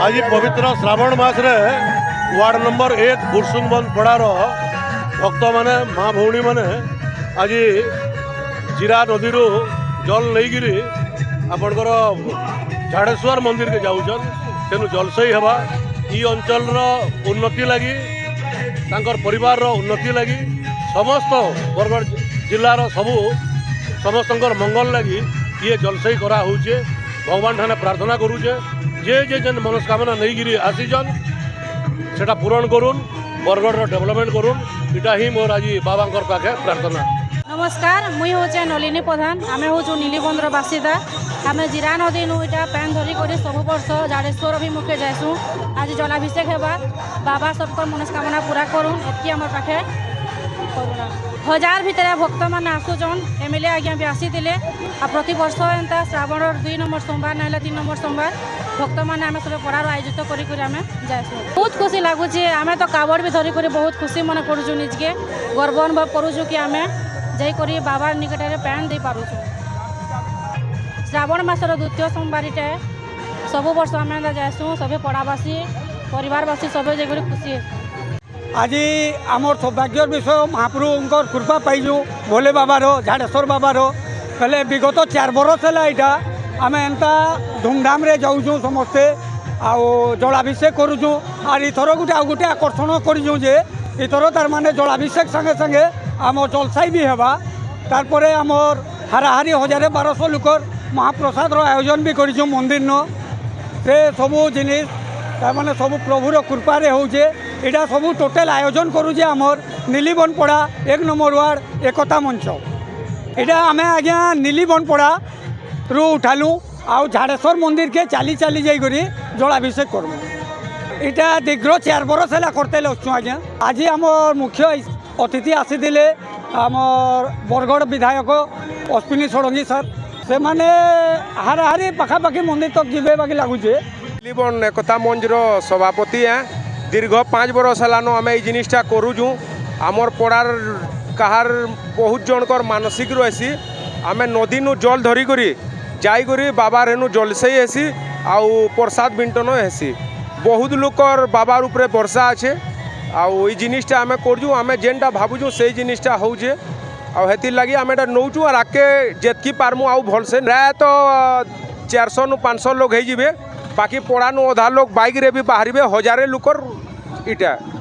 आज पवित्र श्रावण मास रे वार्ड नंबर 1 बुरसुंगबंद पड़ार भक्त माने माँ भौणी माने आज जीरा नदी जल नहीं आपणकर झाड़ेश्वर मंदिर के जाऊन तेणु जलसई हवा ई अंचल उन्नति लगी तांकर परिवार उन्नति लगी समस्त बरगढ़ जिलार सबू समस्त मंगल लगी ये जलसई करा होचे भगवान ठाने प्रार्थना करूचे जे जे जन मनस्कामना नहीं आसीजन सेटा पूरण करूँ बरगढ़ डेवलपमेंट करूँ इटा ही मोर आज बाबा पाखे प्रार्थना। नमस्कार मुई होचे नलिनी प्रधान आमे होचु नीलिबंदर बासिदा आमे जीरा नदी नु इटा पैन धरी करी सब वर्ष झाड़ेश्वर अभिमुखे जाइसु आज जलाभिषेक हेबा बाबा सबको मनस्कामना पूरा करूँ एतकी हमर पाखे करूना हजार भितर भक्त मैंने आसुचन एमएलए आज्ञा भी आसीले आ प्रति वर्ष एंता श्रावण 2 नंबर सोमवार ना 3 नंबर सोमवार भक्त मैंने आम सब पड़ार आयोजित करें जाइसु बहुत खुशी लगुच आम तो कावड़ भी धरिक बहुत खुशी मन करूँ निजके गर्व अनुभव करूँ कि आम जाकर बाबा निकट में पैन दे पारुछु श्रावण मासर द्वितीय सोमवार सब वर्ष आम जाइसु सभी पड़ावासी परिवारवासी सब जाकर खुशी आज आमर सौभाग्य विषय महाप्रभु कृपा पाइजु भोले बाबार झाड़ेश्वर बाबार पहले विगत 4 बरस है यहाँ आम एंता धूमधाम रे जाऊँ समस्ते आउ जलाभिषेक करुँ आर इथर गोटे आकर्षण करूँ जे इथर तार माने जलाभिषेक संगे संगे आम जलसाई भी हेबा तारपरे आमर हाराहारी 1000-1200 लोकर महाप्रसाद आयोजन भी करूँ मंदिर न से सबू जिनिस तार सब प्रभुर कृपारे होचे इटा सब टोटल आयोजन करूँ आमर नीलिबनपड़ा 1 नंबर वार्ड एकता मंच इटा आम आज्ञा नीलिबनपड़ा रू उठालु आउ झाड़ेश्वर मंदिर के चाली चाली जाइकरी जलाभिषेक करूँ इटा दीर्घ 4 बरस है करते अच्छु आज्ञा आज आम मुख्य अतिथि आसीले आमर बरगढ़ विधायक अश्विनी षडंगी सर से माने हाराहारी पाखापाखि मंदिर तक जीवे बाकी लगुचे नीलिबन एकता मंच सभापति हैं दीर्घ 5 बरस हेलान आम ये जिनिसटा करूँ आमर पड़ार कहार बहुत जनकर मानसिक रही आम नदी नु जल धरिकी जाइकरी बाबा रेनु जलसई हेसी आउ प्रसाद बिंटन हेसी बहुत लोकर बाबार उपरे भरसा अच्छे आउ ये जिनिसटा आम करूँ आम जेनटा भावुँ से जिनिसटा होचे आती लगी आम एटा नौचु और आगे जेतकी पारमु आउ भलसे प्राय तो 400-500 लोग हो बाकी पड़ा नु अधा लोग बाइक रे भी बाहर 1000 लोकर इटा